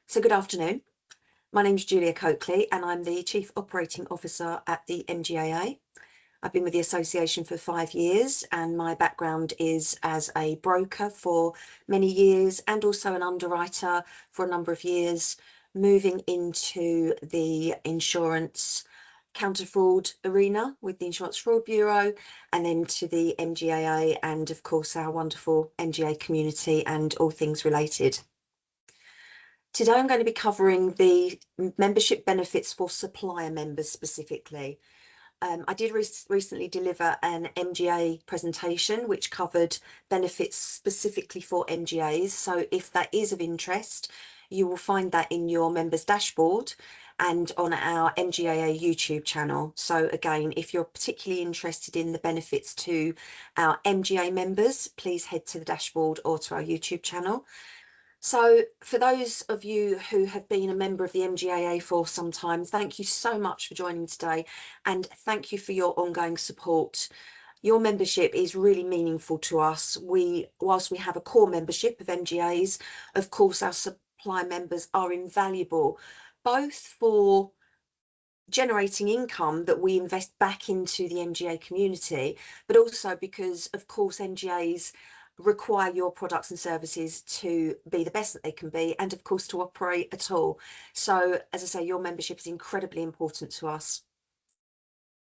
So good afternoon. My name is Julia Coakley and I'm the Chief Operating Officer at the MGAA. I've been with the association for 5 years and my background is as a broker for many years and also an underwriter for a number of years, moving into the insurance counter-fraud arena with the Insurance Fraud Bureau, and then to the MGAA and of course our wonderful MGA community and all things related. Today I'm going to be covering the membership benefits for supplier members specifically. I did recently deliver an MGA presentation which covered benefits specifically for MGAs. So if that is of interest, you will find that in your members dashboard and on our MGAA YouTube channel. So again, if you're particularly interested in the benefits to our MGA members, please head to the dashboard or to our YouTube channel. So for those of you who have been a member of the MGAA for some time, thank you so much for joining today and thank you for your ongoing support. Your membership is really meaningful to us. Whilst we have a core membership of MGAs, of course our supply members are invaluable, both for generating income that we invest back into the MGA community, but also because of course MGAs require your products and services to be the best that they can be and of course to operate at all. So as I say, your membership is incredibly important to us.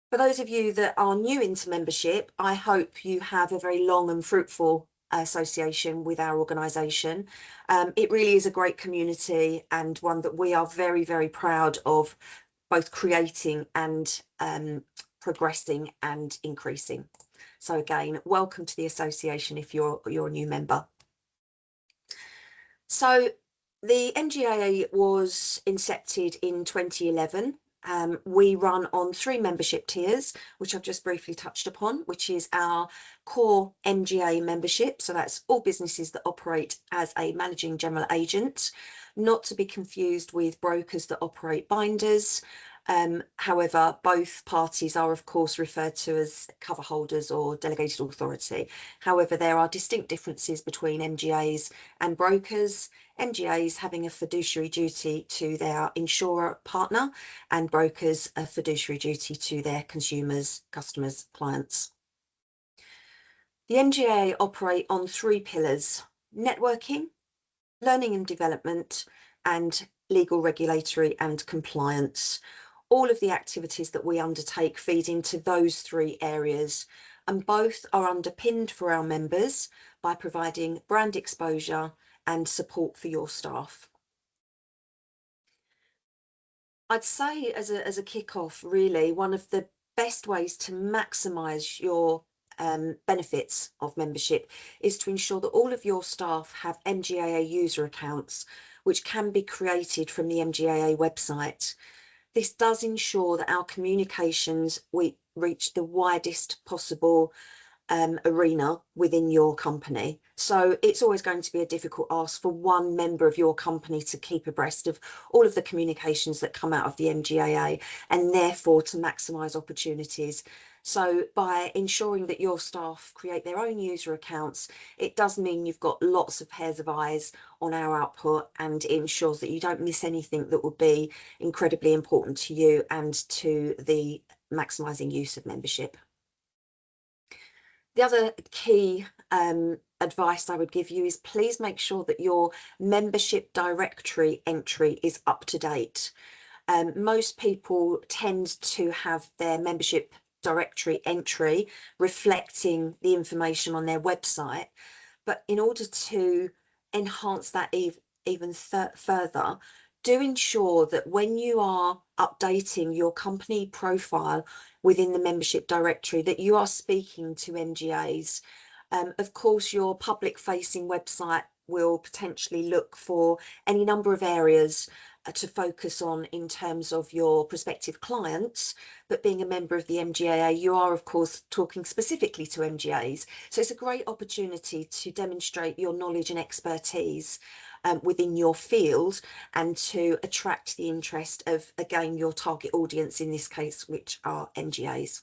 For those of you that are new into membership, I hope you have a very long and fruitful association with our organisation. It really is a great community and one that we are very, very proud of both creating and progressing and increasing. So again, welcome to the association if you're a new member. So the MGAA was incepted in 2011. We run on 3 membership tiers, which I've just briefly touched upon, which is our core MGA membership. So that's all businesses that operate as a managing general agent, not to be confused with brokers that operate binders. However, both parties are of course referred to as cover holders or delegated authority. However, there are distinct differences between MGAs and brokers, MGAs having a fiduciary duty to their insurer partner and brokers a fiduciary duty to their consumers, customers, clients. The MGAA operate on 3 pillars: networking, learning and development, and legal, regulatory and compliance. All of the activities that we undertake feed into those 3 areas, and both are underpinned for our members by providing brand exposure and support for your staff. I'd say as a kick-off, really, one of the best ways to maximise your benefits of membership is to ensure that all of your staff have MGAA user accounts, which can be created from the MGAA website. This does ensure that our communications reach the widest possible arena within your company. So it's always going to be a difficult ask for one member of your company to keep abreast of all of the communications that come out of the MGAA and therefore to maximise opportunities. So by ensuring that your staff create their own user accounts, it does mean you've got lots of pairs of eyes on our output, and it ensures that you don't miss anything that would be incredibly important to you and to the maximising use of membership. The other key advice I would give you is please make sure that your membership directory entry is up to date. Most people tend to have their membership directory entry reflecting the information on their website, but in order to enhance that even further, do ensure that when you are updating your company profile within the membership directory that you are speaking to MGAs. Of course, your public facing website will potentially look for any number of areas to focus on in terms of your prospective clients, but being a member of the MGAA, you are of course talking specifically to MGAs. So it's a great opportunity to demonstrate your knowledge and expertise within your field and to attract the interest of, again, your target audience in this case, which are MGAs.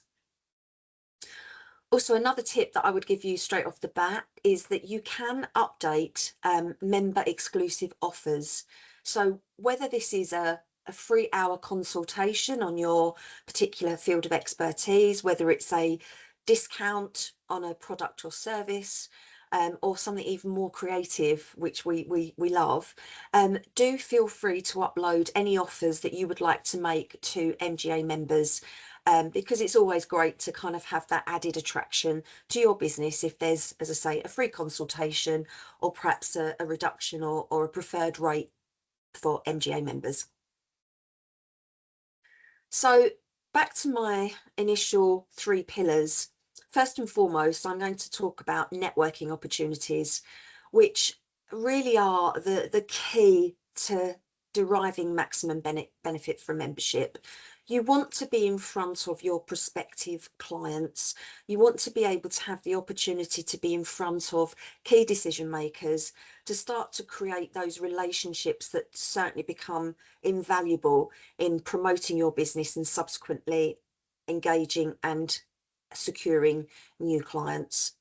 Also, another tip that I would give you straight off the bat is that you can update member exclusive offers. So whether this is a 3-hour consultation on your particular field of expertise, whether it's a discount on a product or service, or something even more creative, which we love, do feel free to upload any offers that you would like to make to MGA members, because it's always great to kind of have that added attraction to your business if there's, as I say, a free consultation or perhaps a reduction or a preferred rate for MGA members. So back to my initial 3 pillars. First and foremost, I'm going to talk about networking opportunities, which really are the key to deriving maximum benefit from membership. You want to be in front of your prospective clients. You want to be able to have the opportunity to be in front of key decision makers, to start to create those relationships that certainly become invaluable in promoting your business and subsequently engaging and securing new clients.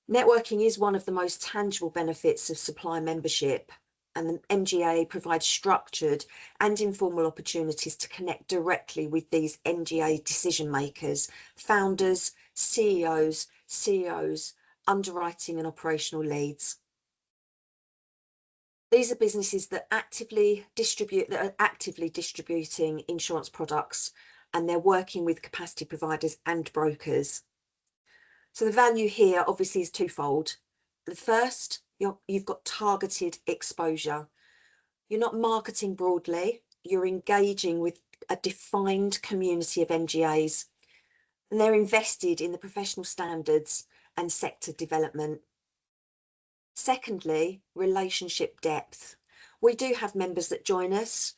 Networking is one of the most tangible benefits of supply membership, and the MGA provides structured and informal opportunities to connect directly with these MGA decision makers, founders, CEOs, CEOs, underwriting and operational leads. These are businesses that are actively distributing insurance products, and they're working with capacity providers and brokers. So the value here obviously is twofold. The first, you've got targeted exposure. You're not marketing broadly, you're engaging with a defined community of MGAs, and they're invested in the professional standards and sector development. Secondly, relationship depth. We do have members that join us.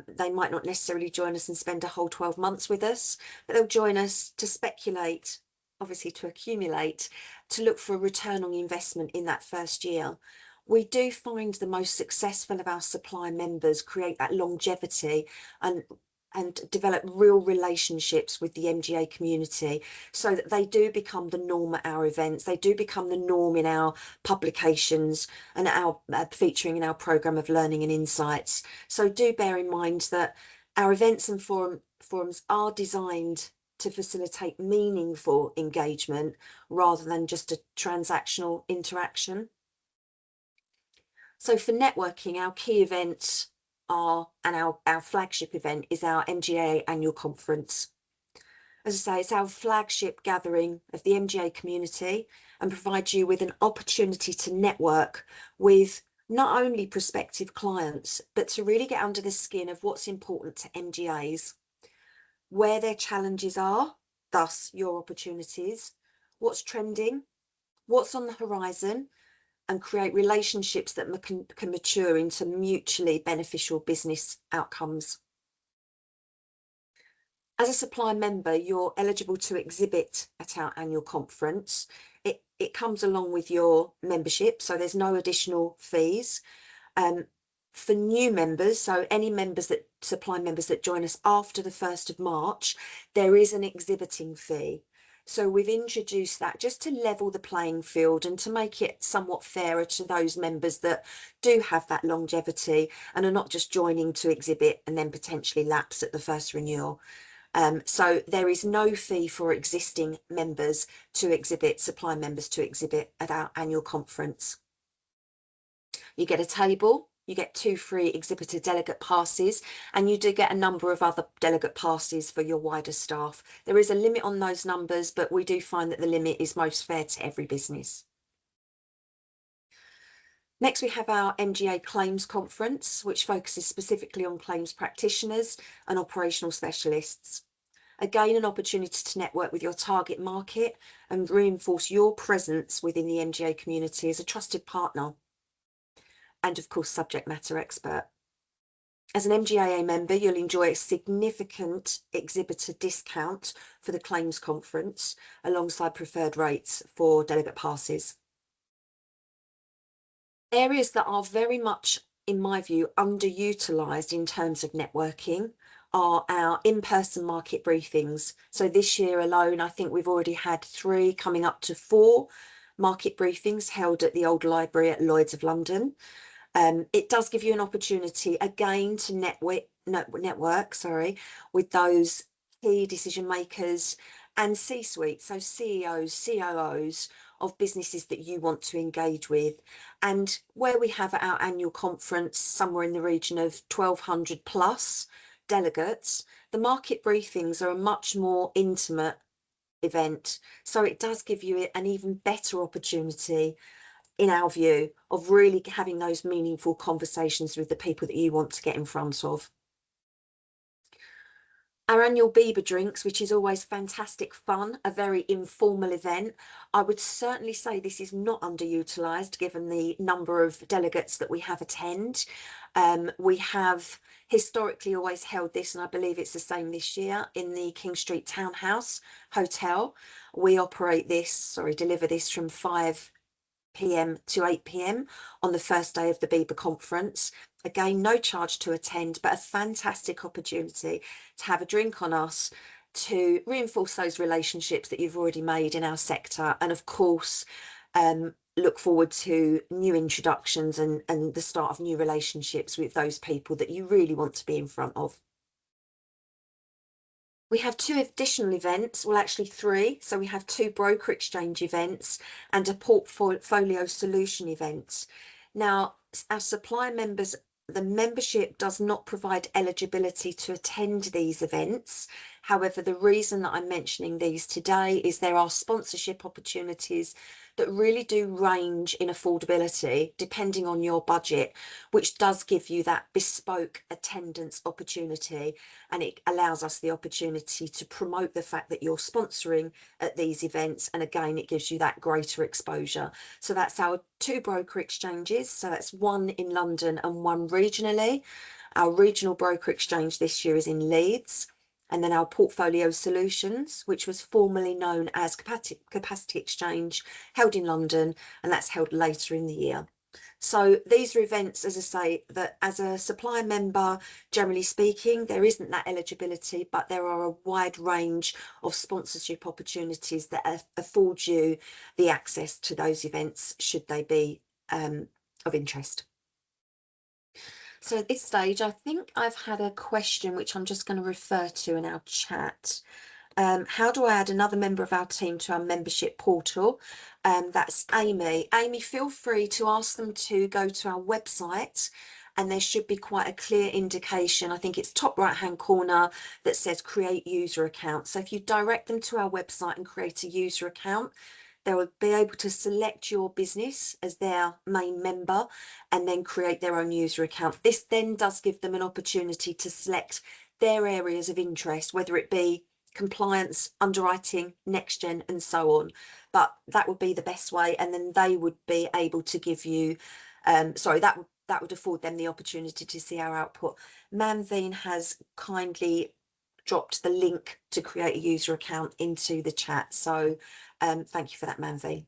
They might not necessarily join us and spend a whole 12 months with us, but they'll join us to speculate, obviously to accumulate, to look for a return on investment in that first year. We do find the most successful of our supply members create that longevity and develop real relationships with the MGA community, so that they do become the norm at our events. They do become the norm in our publications and our featuring in our programme of learning and insights. So do bear in mind that our events and forums are designed to facilitate meaningful engagement rather than just a transactional interaction. So for networking, our key events are, and our flagship event is our MGAA annual conference. As I say, it's our flagship gathering of the MGA community and provides you with an opportunity to network with not only prospective clients, but to really get under the skin of what's important to MGAs, where their challenges are, thus your opportunities, what's trending, what's on the horizon, and create relationships that can mature into mutually beneficial business outcomes. As a supply member, you're eligible to exhibit at our annual conference. It comes along with your membership, so there's no additional fees. For new members, so any supply members that join us after the 1st of March, there is an exhibiting fee. So we've introduced that just to level the playing field and to make it somewhat fairer to those members that do have that longevity and are not just joining to exhibit and then potentially lapse at the first renewal. So there is no fee for existing members to exhibit, supply members to exhibit at our annual conference. You get a table, you get 2 free exhibitor delegate passes, and you do get a number of other delegate passes for your wider staff. There is a limit on those numbers, but we do find that the limit is most fair to every business. Next, we have our MGA Claims Conference, which focuses specifically on claims practitioners and operational specialists. Again, an opportunity to network with your target market and reinforce your presence within the MGA community as a trusted partner and, of course, subject matter expert. As an MGAA member, you'll enjoy a significant exhibitor discount for the claims conference alongside preferred rates for delegate passes. Areas that are very much, in my view, underutilised in terms of networking are our in-person market briefings. So this year alone, I think we've already had 3, coming up to 4 market briefings held at the Old Library at Lloyd's of London. It does give you an opportunity again to network with those key decision makers and C-suite, so CEOs, COOs of businesses that you want to engage with. And where we have our annual conference, somewhere in the region of 1,200 plus delegates, the market briefings are a much more intimate event. So it does give you an even better opportunity, in our view, of really having those meaningful conversations with the people that you want to get in front of. Our annual Bieber drinks, which is always fantastic fun, a very informal event. I would certainly say this is not underutilised given the number of delegates that we have attend. We have historically always held this, and I believe it's the same this year, in the King Street Townhouse Hotel. We deliver this from 5 p.m. to 8 p.m. on the first day of the Bieber conference. Again, no charge to attend, but a fantastic opportunity to have a drink on us, to reinforce those relationships that you've already made in our sector, and of course, look forward to new introductions and the start of new relationships with those people that you really want to be in front of. We have 2 additional events, well actually 3. So we have 2 broker exchange events and a portfolio solution event. Now, our supply members, the membership does not provide eligibility to attend these events. However, the reason that I'm mentioning these today is there are sponsorship opportunities that really do range in affordability depending on your budget, which does give you that bespoke attendance opportunity, and it allows us the opportunity to promote the fact that you're sponsoring at these events, and again it gives you that greater exposure. So that's our 2 broker exchanges, so that's 1 in London and 1 regionally. Our regional broker exchange this year is in Leeds. And then our portfolio solutions, which was formerly known as capacity exchange, held in London, and that's held later in the year. So these are events, as I say, that as a supplier member, generally speaking, there isn't that eligibility, but there are a wide range of sponsorship opportunities that afford you the access to those events should they be of interest. So at this stage, I think I've had a question which I'm just going to refer to in our chat. How do I add another member of our team to our membership portal? That's Amy. Amy, feel free to ask them to go to our website, and there should be quite a clear indication. I think it's top right hand corner that says create user account. So if you direct them to our website and create a user account, they will be able to select your business as their main member and then create their own user account. This then does give them an opportunity to select their areas of interest, whether it be compliance, underwriting, next gen, and so on. But that would be the best way, and then they would be able to give you, that would afford them the opportunity to see our output. Manveen has kindly dropped the link to create a user account into the chat. So thank you for that, Manveen.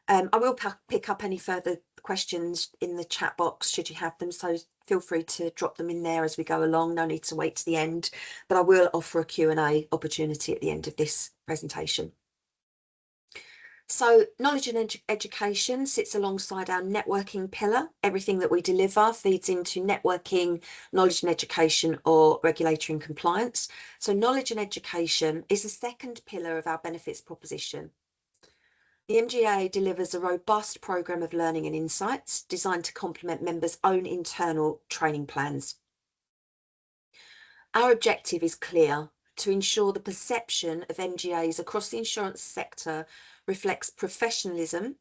I will pick up any further questions in the chat box should you have them, so feel free to drop them in there as we go along. No need to wait to the end, but I will offer a Q&A opportunity at the end of this presentation. So knowledge and education sits alongside our networking pillar. Everything that we deliver feeds into networking, knowledge and education, or regulatory and compliance. So knowledge and education is the second pillar of our benefits proposition. The MGAA delivers a robust programme of learning and insights designed to complement members' own internal training plans. Our objective is clear: to ensure the perception of MGAs across the insurance sector reflects professionalism,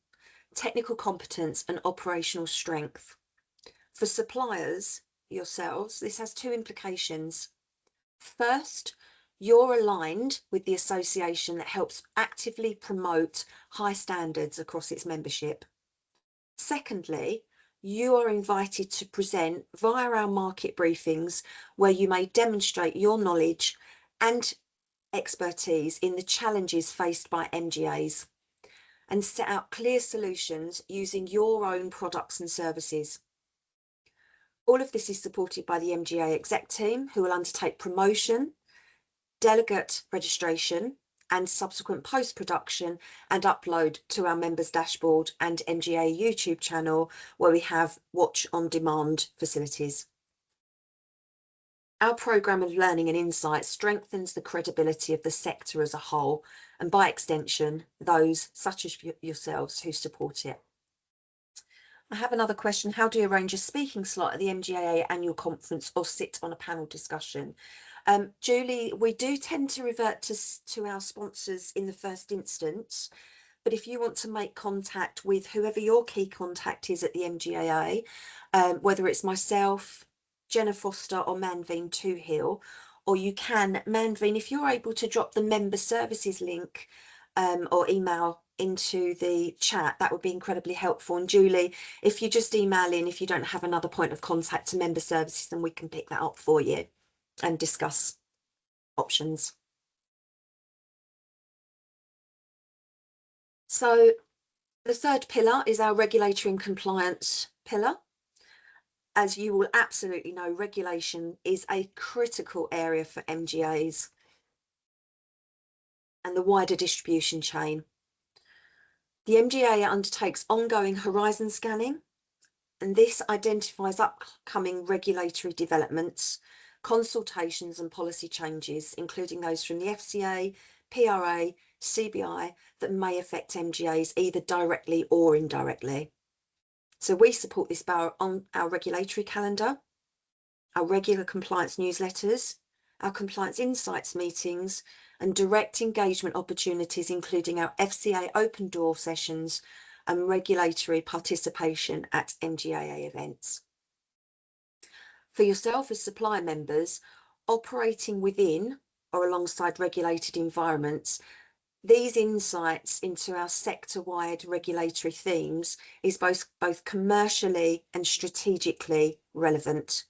technical competence, and operational strength. For suppliers, yourselves, this has 2 implications. First, you're aligned with the association that helps actively promote high standards across its membership. Secondly, you are invited to present via our market briefings, where you may demonstrate your knowledge and expertise in the challenges faced by MGAs and set out clear solutions using your own products and services. All of this is supported by the MGA exec team, who will undertake promotion, delegate registration, and subsequent post-production and upload to our members dashboard and MGA YouTube channel, where we have watch on demand facilities. Our programme of learning and insight strengthens the credibility of the sector as a whole, and by extension, those such as yourselves who support it. I have another question. How do you arrange a speaking slot at the MGAA annual conference or sit on a panel discussion? Julie, we do tend to revert to our sponsors in the first instance, but if you want to make contact with whoever your key contact is at the MGAA, whether it's myself, Jenna Foster or Manveen Toohill, or you can, Manveen, if you're able to drop the member services link or email into the chat, that would be incredibly helpful. And Julie, if you just email in, if you don't have another point of contact to member services, then we can pick that up for you and discuss options. So the third pillar is our regulatory and compliance pillar. As you will absolutely know, regulation is a critical area for MGAs and the wider distribution chain. The MGA undertakes ongoing horizon scanning, and this identifies upcoming regulatory developments, consultations and policy changes, including those from the FCA, PRA, CBI, that may affect MGAs either directly or indirectly. So we support this on our regulatory calendar, our regular compliance newsletters, our compliance insights meetings, and direct engagement opportunities, including our FCA open door sessions and regulatory participation at MGAA events. For yourself as supply members, operating within or alongside regulated environments, these insights into our sector-wide regulatory themes is both commercially and strategically relevant.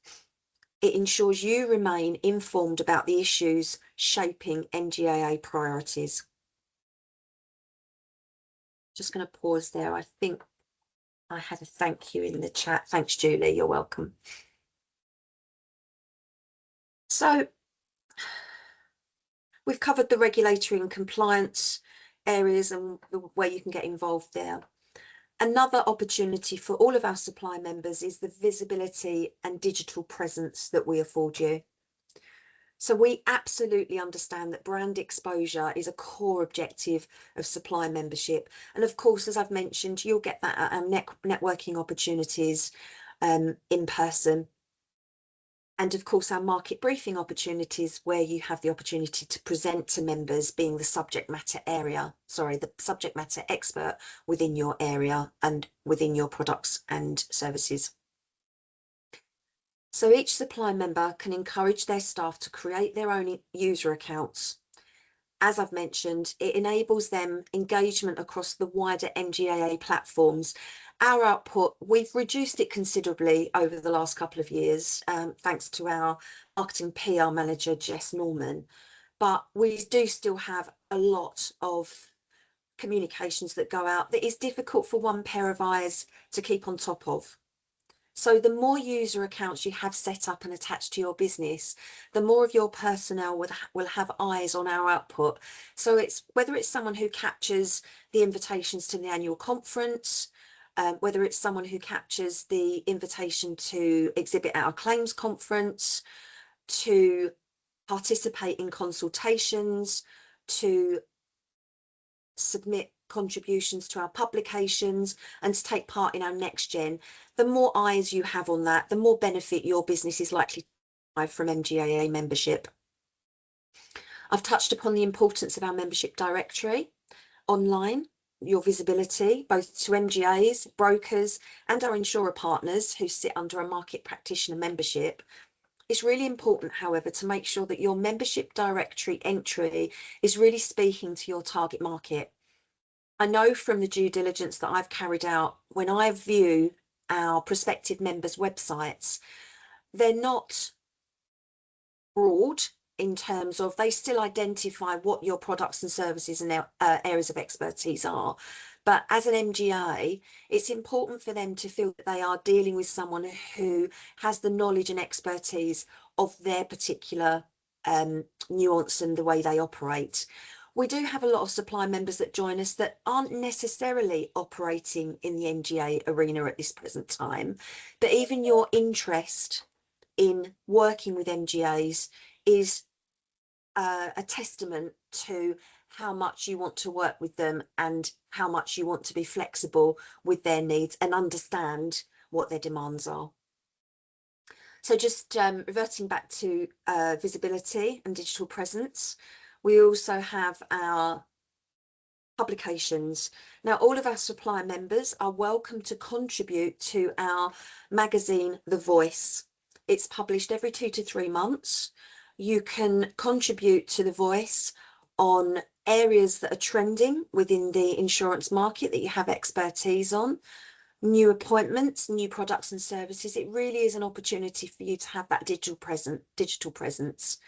It ensures you remain informed about the issues shaping MGAA priorities. Just going to pause there. I think I had a thank you in the chat. Thanks, Julie. You're welcome. So we've covered the regulatory and compliance areas and where you can get involved there. Another opportunity for all of our supply members is the visibility and digital presence that we afford you. So we absolutely understand that brand exposure is a core objective of supply membership. And of course, as I've mentioned, you'll get that at our networking opportunities in person. And of course, our market briefing opportunities, where you have the opportunity to present to members, being the subject matter expert within your area and within your products and services. So each supply member can encourage their staff to create their own user accounts. As I've mentioned, it enables them engagement across the wider MGAA platforms. Our output, we've reduced it considerably over the last couple of years, thanks to our marketing PR manager, Jess Norman. But we do still have a lot of communications that go out that is difficult for one pair of eyes to keep on top of. So the more user accounts you have set up and attached to your business, the more of your personnel will have eyes on our output. So it's whether it's someone who captures the invitations to the annual conference, whether it's someone who captures the invitation to exhibit at our claims conference, to participate in consultations, to submit contributions to our publications, and to take part in our next gen. The more eyes you have on that, the more benefit your business is likely to derive from MGAA membership. I've touched upon the importance of our membership directory online, your visibility both to MGAs, brokers, and our insurer partners who sit under a market practitioner membership. It's really important, however, to make sure that your membership directory entry is really speaking to your target market. I know from the due diligence that I've carried out, when I view our prospective members' websites, they're not broad in terms of, they still identify what your products and services and areas of expertise are. But as an MGA, it's important for them to feel that they are dealing with someone who has the knowledge and expertise of their particular nuance and the way they operate. We do have a lot of supply members that join us that aren't necessarily operating in the MGA arena at this present time, but even your interest in working with MGAs is a testament to how much you want to work with them and how much you want to be flexible with their needs and understand what their demands are. So just reverting back to visibility and digital presence, we also have our publications. Now, all of our supplier members are welcome to contribute to our magazine, The Voice. It's published every 2 to 3 months. You can contribute to The Voice on areas that are trending within the insurance market that you have expertise on, new appointments, new products and services. It really is an opportunity for you to have that digital presence.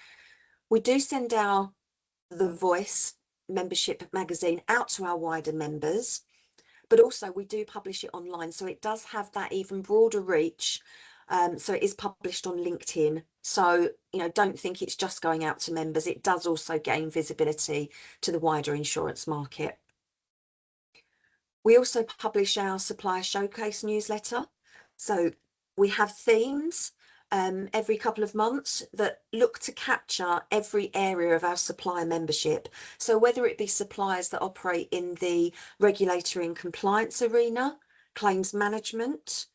We do send our The Voice membership magazine out to our wider members, but also we do publish it online, so it does have that even broader reach. So it is published on LinkedIn, so don't think it's just going out to members. It does also gain visibility to the wider insurance market. We also publish our supplier showcase newsletter, so we have themes every couple of months that look to capture every area of our supplier membership. So whether it be suppliers that operate in the regulatory and compliance arena, claims management,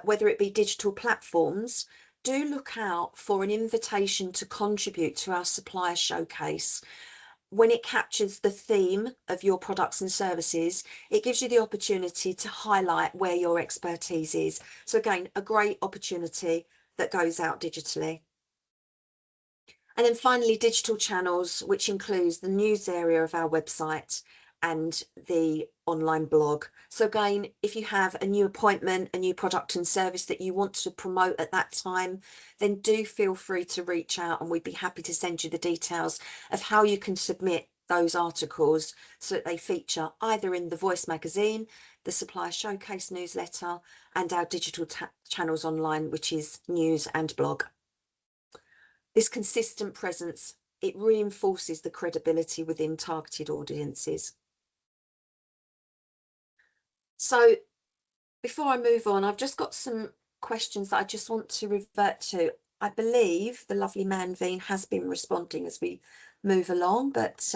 whether it be digital platforms, do look out for an invitation to contribute to our supplier showcase. When it captures the theme of your products and services, it gives you the opportunity to highlight where your expertise is. So again, a great opportunity that goes out digitally. And then finally, digital channels, which includes the news area of our website and the online blog. So again, if you have a new appointment, a new product and service that you want to promote at that time, then do feel free to reach out and we'd be happy to send you the details of how you can submit those articles so that they feature either in the Voice magazine, the Supplier Showcase newsletter, and our digital channels online, which is news and blog. This consistent presence, it reinforces the credibility within targeted audiences. So before I move on, I've just got some questions that I just want to revert to. I believe the lovely Manveen has been responding as we move along, but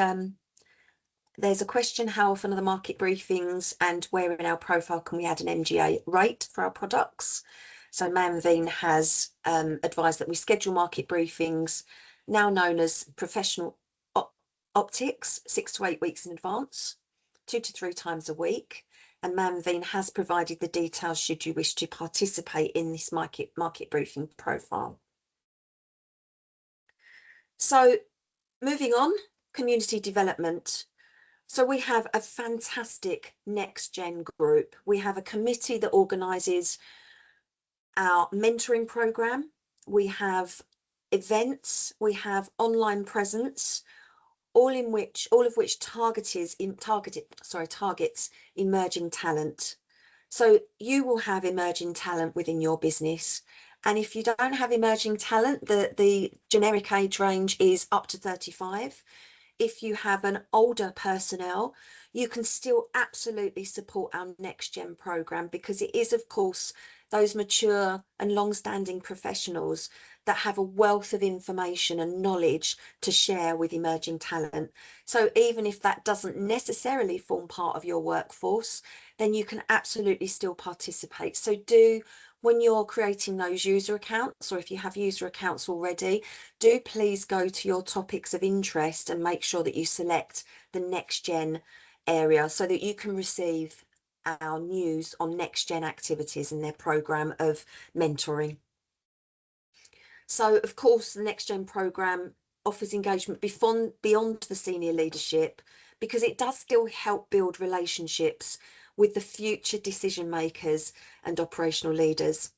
there's a question: how often are the market briefings and where in our profile can we add an MGA rate for our products? So Manveen has advised that we schedule market briefings, now known as professional optics, 6 to 8 weeks in advance, 2 to 3 times a week. And Manveen has provided the details should you wish to participate in this market briefing profile. So moving on, community development. So we have a fantastic Next Gen group. We have a committee that organises our mentoring program. We have events, we have online presence, all of which targets emerging talent. So you will have emerging talent within your business. And if you don't have emerging talent, the generic age range is up to 35. If you have an older personnel, you can still absolutely support our Next Gen program, because it is, of course, those mature and long-standing professionals that have a wealth of information and knowledge to share with emerging talent. So even if that doesn't necessarily form part of your workforce, then you can absolutely still participate. So when you're creating those user accounts, or if you have user accounts already, do please go to your topics of interest and make sure that you select the Next Gen area so that you can receive our news on Next Gen activities and their program of mentoring. So of course, the Next Gen program offers engagement beyond the senior leadership, because it does still help build relationships with the future decision makers and operational leaders.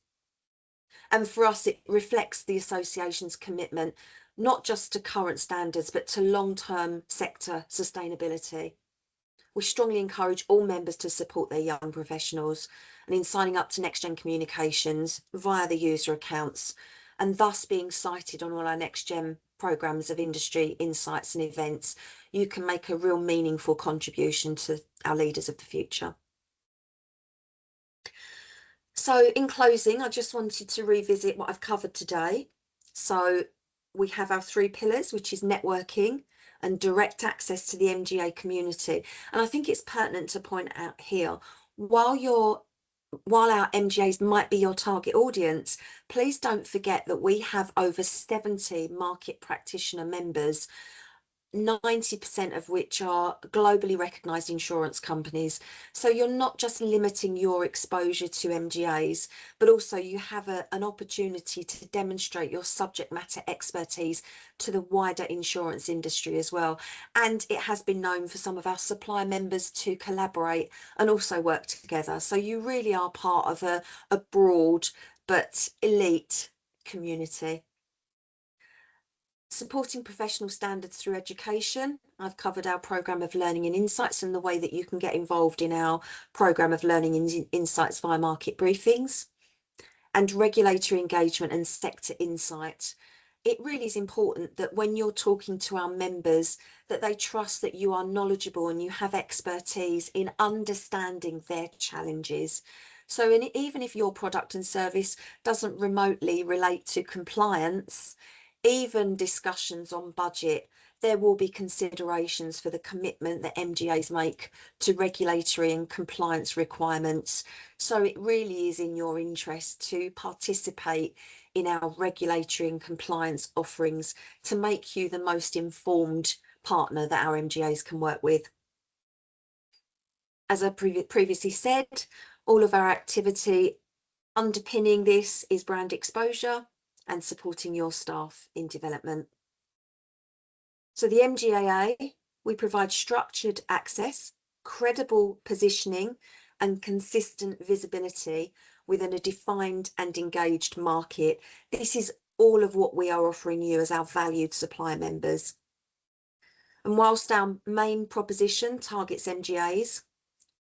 And for us, it reflects the association's commitment, not just to current standards, but to long-term sector sustainability. We strongly encourage all members to support their young professionals, and in signing up to Next Gen communications via the user accounts, and thus being cited on all our Next Gen programs of industry insights and events, you can make a real meaningful contribution to our leaders of the future. So in closing, I just wanted to revisit what I've covered today. So we have our 3 pillars, which is networking and direct access to the MGA community. And I think it's pertinent to point out here, while our MGAs might be your target audience, please don't forget that we have over 70 market practitioner members, 90% of which are globally recognised insurance companies. So you're not just limiting your exposure to MGAs, but also you have an opportunity to demonstrate your subject matter expertise to the wider insurance industry as well. And it has been known for some of our supply members to collaborate and also work together. So you really are part of a broad but elite community. Supporting professional standards through education. I've covered our programme of learning and insights and the way that you can get involved in our programme of learning and insights via market briefings. And regulatory engagement and sector insight. It really is important that when you're talking to our members, that they trust that you are knowledgeable and you have expertise in understanding their challenges. So even if your product and service doesn't remotely relate to compliance, even discussions on budget, there will be considerations for the commitment that MGAs make to regulatory and compliance requirements. So it really is in your interest to participate in our regulatory and compliance offerings to make you the most informed partner that our MGAs can work with. As I previously said, all of our activity underpinning this is brand exposure and supporting your staff in development. So the MGAA, we provide structured access, credible positioning and consistent visibility within a defined and engaged market. This is all of what we are offering you as our valued supplier members. And whilst our main proposition targets MGAs,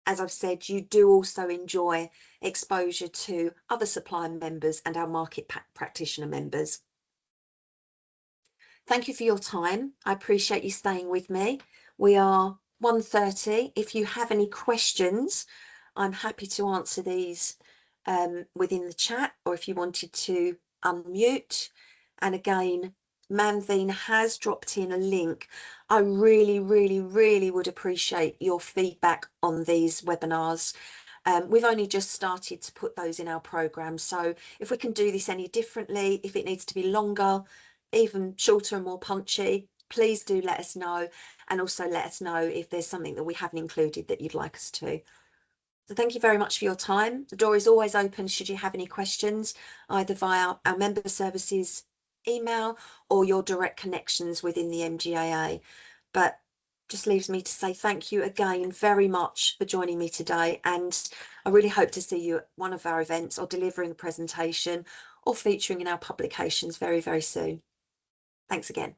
as I've said, you do also enjoy exposure to other supplier members and our market practitioner members. Thank you for your time. I appreciate you staying with me. We are 1:30. If you have any questions, I'm happy to answer these within the chat, or if you wanted to unmute. And again, Manveen has dropped in a link. I really, really, really would appreciate your feedback on these webinars. We've only just started to put those in our programme. So if we can do this any differently, if it needs to be longer, even shorter and more punchy, please do let us know, and also let us know if there's something that we haven't included that you'd like us to. So thank you very much for your time. The door is always open should you have any questions, either via our member services email or your direct connections within the MGAA. But just leaves me to say thank you again very much for joining me today, and I really hope to see you at one of our events or delivering a presentation or featuring in our publications very, very soon. Thanks again.